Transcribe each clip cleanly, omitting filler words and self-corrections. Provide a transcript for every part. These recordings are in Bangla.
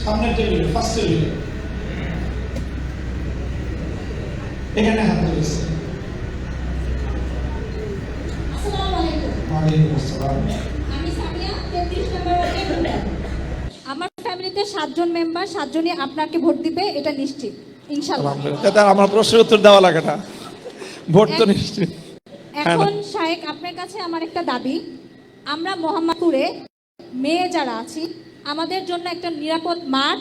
সামনের টেবিলে, ফার্স্ট টেবিলে এখানে হাত তুলেছে। আসসালামু আলাইকুম। ওয়ালাইকুম আসসালাম। আমি সামিয়া, 33 নম্বর ওয়ার্ডের ভোটার। আমার ফ্যামিলিতে 7 জন মেম্বার, 7 জনই আপনাকে ভোট দিবে, এটা নিশ্চিত ইনশাআল্লাহ। আলহামদুলিল্লাহ। আমার প্রশ্নের উত্তর দেওয়া লাগে না, ভোট তো নিশ্চিত। এখন শায়েক, আপনার কাছে আমার একটা দাবি, আমরা মোহাম্মদপুরে মেয়ে যারা আছি, আমাদের জন্য একটা নিরাপদ মাঠ,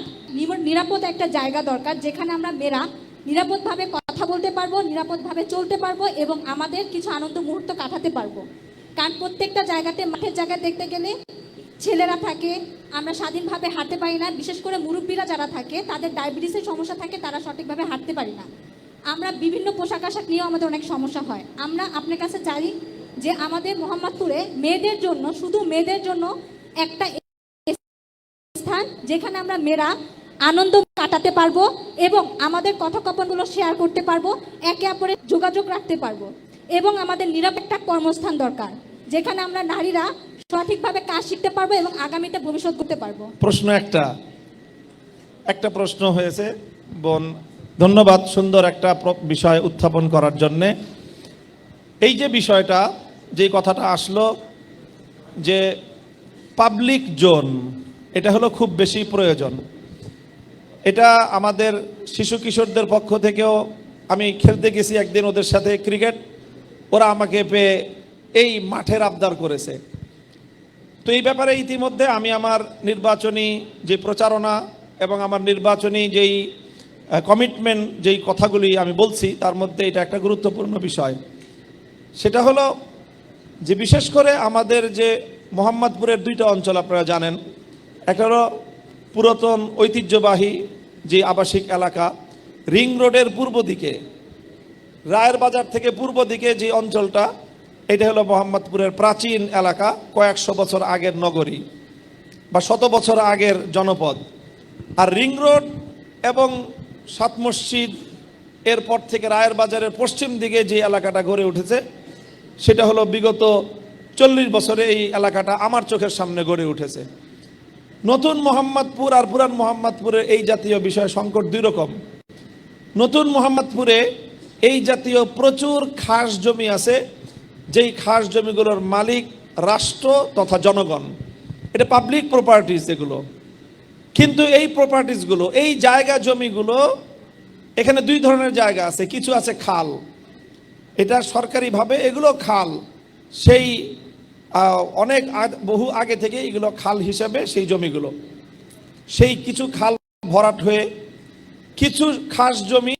নিরাপদ একটা জায়গা দরকার, যেখানে আমরা মেয়েরা নিরাপদভাবে কথা বলতে পারবো, নিরাপদভাবে চলতে পারবো এবং আমাদের কিছু আনন্দ মুহূর্ত কাটাতে পারবো। কারণ প্রত্যেকটা জায়গাতে, মাঠের জায়গায় দেখতে গেলে ছেলেরা থাকে, আমরা স্বাধীনভাবে হাঁটতে পারি না। বিশেষ করে মুরব্বীরা যারা থাকে, তাদের ডায়াবেটিসের সমস্যা থাকে, তারা সঠিকভাবে হাঁটতে পারি না। আমরা বিভিন্ন পোশাক আশাক নিয়েও আমাদের অনেক সমস্যা হয়। আমরা আপনার কাছে চাই যে আমাদের মোহাম্মদপুরে মেয়েদের জন্য, শুধু মেয়েদের জন্য একটা স্থান, যেখানে আমরা মেয়েরা আনন্দ কাটাতে পারবো এবং আমাদের কথোপকথনগুলো শেয়ার করতে পারবো, একে অপরের যোগাযোগ রাখতে পারবো এবং আমাদের নিরাপদ একটা কর্মস্থান দরকার, যেখানে আমরা নারীরা সঠিকভাবে কাজ শিখতে পারবো এবং আগামীতে ভবিষ্যৎ করতে পারবো। প্রশ্ন একটা প্রশ্ন হয়েছে বোন, ধন্যবাদ সুন্দর একটা বিষয় উত্থাপন করার জন্যে। এই যে বিষয়টা, যে কথাটা আসলো যে পাবলিক জোন, এটা হলো খুব বেশি প্রয়োজন। এটা আমাদের শিশু কিশোরদের পক্ষ থেকেও, আমি খেলতে গেছি একদিন ওদের সাথে ক্রিকেট, ওরা আমাকে পেয়ে এই মাঠের আবদার করেছে। তো এই ব্যাপারে ইতিমধ্যে আমি আমার নির্বাচনী যে প্রচারণা এবং আমার নির্বাচনী যেই কমিটমেন্ট, যেই কথাগুলি আমি বলছি, তার মধ্যে এটা একটা গুরুত্বপূর্ণ বিষয়। সেটা হলো যে বিশেষ করে আমাদের যে মোহাম্মদপুরের দুইটা অঞ্চল আপনারা জানেন, একটা হলো পুরাতন ঐতিহ্যবাহী যে আবাসিক এলাকা, রিং রোডের পূর্ব দিকে, রায়ের বাজার থেকে পূর্ব দিকে যে অঞ্চলটা, এটা হলো মোহাম্মদপুরের প্রাচীন এলাকা, কয়েকশো বছর আগের নগরী বা শত বছর আগের জনপদ। আর রিং রোড এবং সাত মসজিদ এরপর থেকে রায়ের বাজারের পশ্চিম দিকে যে এলাকাটা গড়ে উঠেছে, সেটা হলো বিগত 40 বছরে এই এলাকাটা আমার চোখের সামনে গড়ে উঠেছে। নতুন মোহাম্মদপুর আর পুরান মোহাম্মদপুরের এই জাতীয় বিষয় সংকট দুই রকম। নতুন মোহাম্মদপুরে এই জাতীয় প্রচুর খাস জমি আছে, যেই খাস জমিগুলোর মালিক রাষ্ট্র তথা জনগণ, এটা পাবলিক প্রপার্টিজ এগুলো। কিন্তু এই প্রপার্টিজগুলো, এই জায়গা জমিগুলো, এখানে দুই ধরনের জায়গা আছে। কিছু আছে খাল, এটা সরকারিভাবে এগুলো খাল, সেই অনেক বহু আগে থেকে এগুলো খাল হিসেবে সেই জমিগুলো, সেই কিছু খাল ভরাট হয়ে কিছু খাস জমি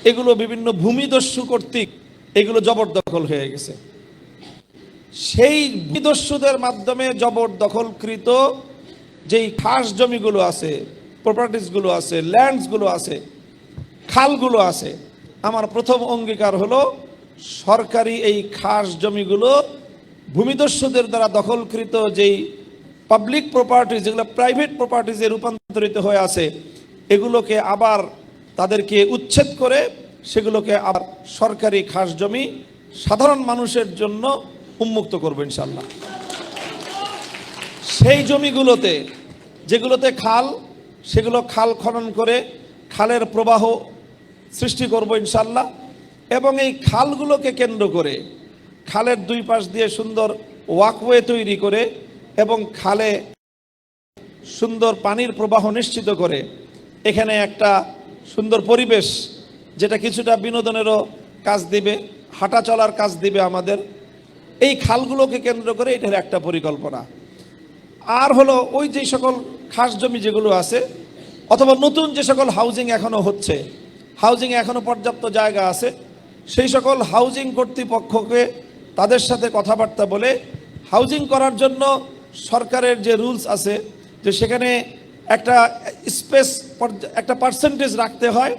এগুলো বিভিন্ন ভূমিদস্যু কর্তৃক এগুলো জবরদখল হয়ে গেছে। সেই ভূমিদস্যুদের মাধ্যমে জবরদখলকৃত যেই খাস জমিগুলো আছে, প্রপার্টিসগুলো আছে, ল্যান্ডসগুলো আছে, খালগুলো আছে, আমার প্রথম অঙ্গীকার হলো সরকারি এই খাস জমিগুলো ভূমিদস্যুদের দ্বারা দখলকৃত যেই পাবলিক প্রপার্টিজ, যেগুলো প্রাইভেট প্রপার্টিজে রূপান্তরিত হয়ে আছে, এগুলোকে আবার তাদেরকে উচ্ছেদ করে সেগুলোকে আবার সরকারি খাস জমি সাধারণ মানুষের জন্য উন্মুক্ত করবো ইনশাল্লাহ। সেই জমিগুলোতে, যেগুলোতে খাল, সেগুলো খাল খনন করে খালের প্রবাহ সৃষ্টি করব ইনশাল্লাহ। এবং এই খালগুলোকে কেন্দ্র করে, খালের দুই পাশ দিয়ে সুন্দর ওয়াকওয়ে তৈরি করে এবং খালে সুন্দর পানির প্রবাহ নিশ্চিত করে এখানে একটা সুন্দর পরিবেশ, যেটা কিছুটা বিনোদনেরও কাজ দিবে, হাঁটা চলার কাজ দিবে আমাদের, এই খালগুলোকে কেন্দ্র করে এটার একটা পরিকল্পনা। আর হলো ওই যে সকল খাস জমি যেগুলো আছে, অথবা নতুন যে সকল হাউজিং এখনো হচ্ছে, হাউজিং এখনো পর্যাপ্ত জায়গা আছে, সেই সকল হাউজিং কর্তৃপক্ষকে তাদের সাথে কথাবার্তা বলে হাউজিং করার জন্য সরকারের যে রুলস আছে, যে সেখানে একটা স্পেস, একটা পার্সেন্টেজ রাখতে হয়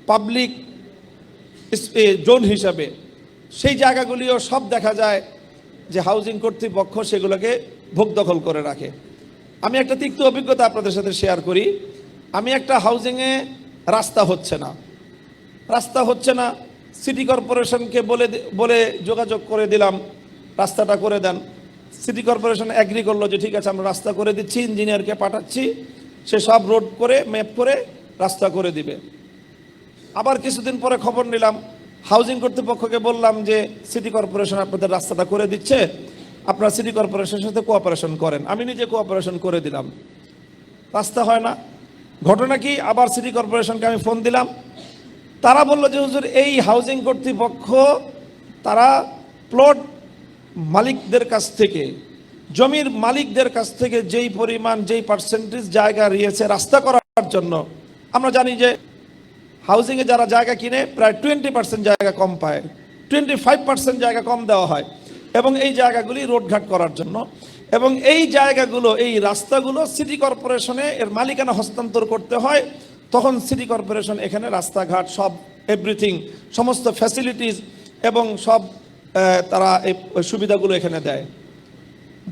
পাবলিক জোন হিসাবে, সেই জায়গাগুলিও সব দেখা যায় যে হাউজিং কর্তৃপক্ষ সেগুলোকে ভোগ দখল করে রাখে। আমি একটা তিক্ত অভিজ্ঞতা আপনাদের সাথে শেয়ার করি। আমি একটা হাউজিংয়ে রাস্তা হচ্ছে না, সিটি কর্পোরেশনকে বলে যোগাযোগ করে দিলাম রাস্তাটা করে দেন। সিটি কর্পোরেশন এগ্রি করলো যে ঠিক আছে আমরা রাস্তা করে দিচ্ছি, ইঞ্জিনিয়ারকে পাঠাচ্ছি, সে সব রোড করে ম্যাপ করে রাস্তা করে দিবে। আবার কিছুদিন পরে খবর নিলাম, হাউজিং কর্তৃপক্ষকে বললাম যে সিটি কর্পোরেশন আপনাদের রাস্তাটা করে দিচ্ছে, আপনারা সিটি কর্পোরেশনের সাথে কোঅপারেশন করেন। আমি নিজে কোঅপারেশন করে দিলাম, রাস্তা হয় না। ঘটনা কি, আবার সিটি কর্পোরেশনকে আমি ফোন দিলাম, তারা বললো যে হুজুর এই হাউজিং কর্তৃপক্ষ তারা প্লট মালিকদের কাছ থেকে, জমির মালিকদের কাছ থেকে যেই পরিমাণ যেই পার্সেন্টেজ জায়গা নিয়েছে রাস্তা করার জন্য, আমরা জানি যে হাউজিংয়ে যারা জায়গা কিনে প্রায় 20% জায়গা কম পায়, 25% জায়গা কম দেওয়া হয়, এবং এই জায়গাগুলি রোডঘাট করার জন্য, এবং এই জায়গাগুলো এই রাস্তাগুলো সিটি কর্পোরেশনে এর মালিকানা হস্তান্তর করতে হয়। তখন সিটি কর্পোরেশন এখানে রাস্তাঘাট সব এভরিথিং সমস্ত ফ্যাসিলিটিস এবং সব তারা এই সুবিধাগুলো এখানে দেয়।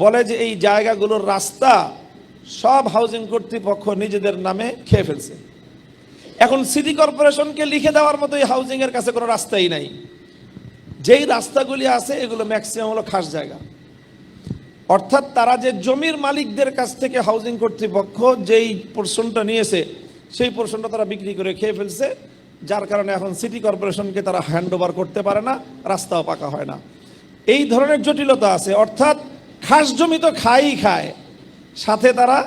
বলে যে এই জায়গাগুলোর রাস্তা সব হাউজিং কর্তৃপক্ষ নিজেদের নামে খেয়ে ফেলছে। এখন সিটি কর্পোরেশনকে লিখে দেওয়ার মতো এই হাউজিংয়ের কাছে কোনো রাস্তাই নাই। যেই রাস্তাগুলি আছে এগুলো ম্যাক্সিমাম হলো খাস জায়গা, অর্থাৎ তারা যে জমির মালিকদের কাছ থেকে হাউজিং কর্তৃপক্ষ যেই পোর্শনটা নিয়েছে সেই পোর্শনটা তারা বিক্রি করে খেয়ে ফেলছে, যার কারণে এখন সিটি কর্পোরেশনকে তারা হ্যান্ড ওভার করতে পারে না, রাস্তাও পাকা হয় না। এই ধরনের জটিলতা আছে, অর্থাৎ খাস জমি তো খায়, সাথে তারা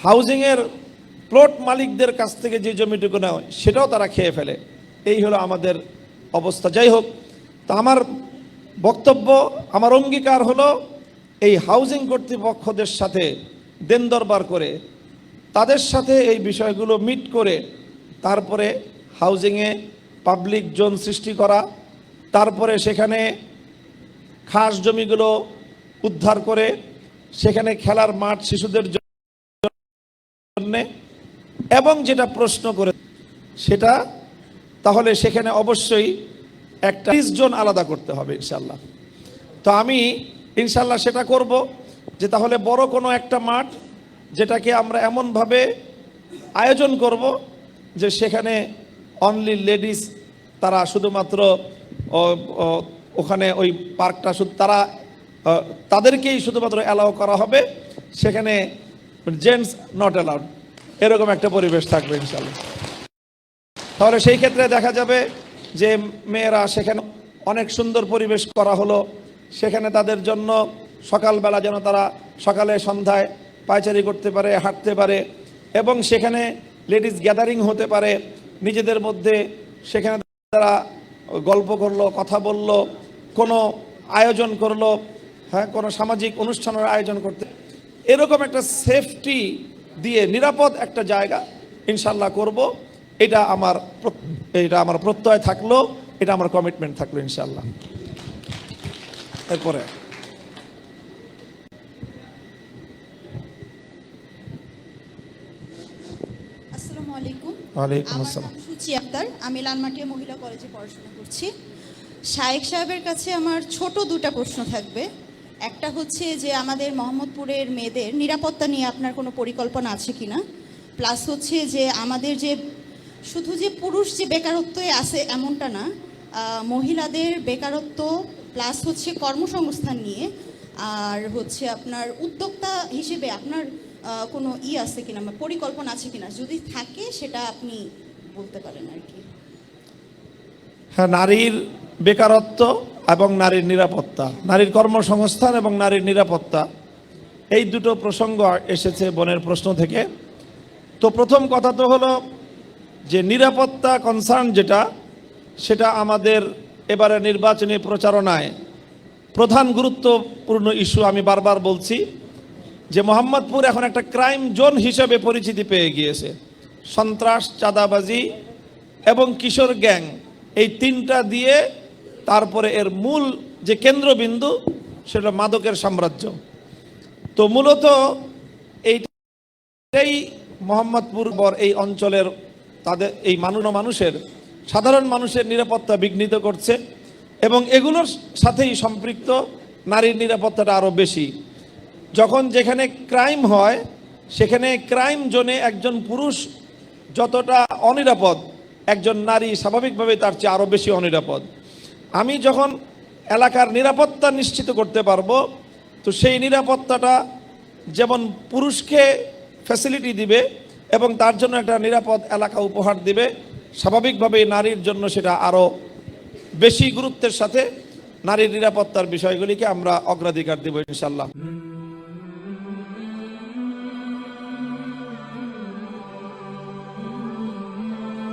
হাউজিংয়ের প্লট মালিকদের কাছ থেকে যে জমিটুকু নেয় সেটাও তারা খেয়ে ফেলে। এই হলো আমাদের অবস্থা। যাই হোক, তা আমার বক্তব্য, আমার অঙ্গীকার হলো এই হাউজিং কর্তৃপক্ষদের সাথে দেন দরবার করে তাদের সাথে এই বিষয়গুলো মিট করে তারপরে হাউজিংয়ে পাবলিক জোন সৃষ্টি করা, তারপরে সেখানে খাস জমিগুলো উদ্ধার করে সেখানে খেলার মাঠ শিশুদের জন্য, এবং যেটা প্রশ্ন করে সেটা তাহলে সেখানে অবশ্যই একটা 30 জন আলাদা করতে হবে ইনশাল্লাহ। তো আমি ইনশাল্লাহ সেটা করব যে তাহলে বড় কোনো একটা মাঠ যেটাকে আমরা এমনভাবে আয়োজন করব যে সেখানে অনলি লেডিস তারা শুধুমাত্র ওখানে ওই পার্কটা শুধু তাদেরকেই শুধুমাত্র অ্যালাউ করা হবে, সেখানে জেন্টস নট অ্যালাউড, এরকম একটা পরিবেশ থাকবে ইনশাল্লাহ। তাহলে সেই ক্ষেত্রে দেখা যাবে যে মেয়েরা সেখানে অনেক সুন্দর পরিবেশ করা হলো, সেখানে তাদের জন্য সকালবেলা যেন তারা সকালে সন্ধ্যায় পায়চারি করতে পারে, হাঁটতে পারে, এবং সেখানে লেডিস গ্যাদারিং হতে পারে নিজেদের মধ্যে, সেখানে তারা গল্প করলো, কথা বললো, কোনো আয়োজন করলো, হ্যাঁ কোনো সামাজিক অনুষ্ঠানের আয়োজন করতে, এরকম একটা সেফটি দিয়ে নিরাপদ একটা জায়গা ইনশাল্লাহ করব। এটা আমার প্রত্যয় থাকলো, এটা আমার কমিটমেন্ট থাকলো ইনশাল্লাহ। এরপরে আসসালামু আলাইকুম। ওয়ালাইকুম আমার আসসালাম। নাম সুচি আক্তার, আমি লালমাটিয়া মহিলা কলেজে পড়াশোনা করছি। শায়েখ সাহেবের কাছে আমার ছোট দুটা প্রশ্ন থাকবে। একটা হচ্ছে যে আমাদের মোহাম্মদপুরের মেয়েদের নিরাপত্তা নিয়ে আপনার কোনো পরিকল্পনা আছে কিনা, প্লাস হচ্ছে যে আমাদের যে শুধু যে পুরুষ যে বেকারত্বে আছে এমনটা না, মহিলাদের বেকারত্ব প্লাস হচ্ছে কর্মসংস্থান নিয়ে, আর হচ্ছে আপনার উদ্যোক্তা হিসেবে আপনার কোনো আছে কিনা, পরিকল্পনা আছে কিনা, যদি থাকে সেটা আপনি বলতে পারেন আর কি। হ্যাঁ, নারীর বেকারত্ব এবং নারীর নিরাপত্তা, নারীর কর্মসংস্থান এবং নারীর নিরাপত্তা, এই দুটো প্রসঙ্গ এসেছে বোনের প্রশ্ন থেকে। তো প্রথম কথা তো হলো যে নিরাপত্তা কনসার্ন যেটা, সেটা আমাদের এবারে নির্বাচনী প্রচারণায় প্রধান গুরুত্বপূর্ণ ইস্যু। আমি বারবার বলছি যে মোহাম্মদপুর এখন একটা ক্রাইম জোন হিসেবে পরিচিতি পেয়ে গিয়েছে। সন্ত্রাস, চাঁদাবাজি এবং কিশোর গ্যাং, এই তিনটা দিয়ে তারপরে এর মূল যে কেন্দ্রবিন্দু সেটা মাদকের সাম্রাজ্য। তো মূলত এইটাই মোহাম্মদপুর এই অঞ্চলের তাদের এই মানুষের সাধারণ মানুষের নিরাপত্তা বিঘ্নিত করছে, এবং এগুলোর সাথেই সম্পৃক্ত নারীর নিরাপত্তাটা আরও বেশি। যখন যেখানে ক্রাইম হয় সেখানে ক্রাইম জোনে একজন পুরুষ যতটা অনিরাপদ, একজন নারী স্বাভাবিকভাবে তার চেয়ে আরও বেশি অনিরাপদ। আমি যখন এলাকার নিরাপত্তা নিশ্চিত করতে পারবো, তো সেই নিরাপত্তাটা যেমন পুরুষকে ফ্যাসিলিটি দিবে এবং তার জন্য একটা নিরাপদ এলাকা উপহার দিবে, স্বাভাবিকভাবেই নারীর জন্য সেটা আরও বেশি গুরুত্বের সাথে নারীর নিরাপত্তার বিষয়গুলিকে আমরা অগ্রাধিকার দেব ইনশাল্লাহ।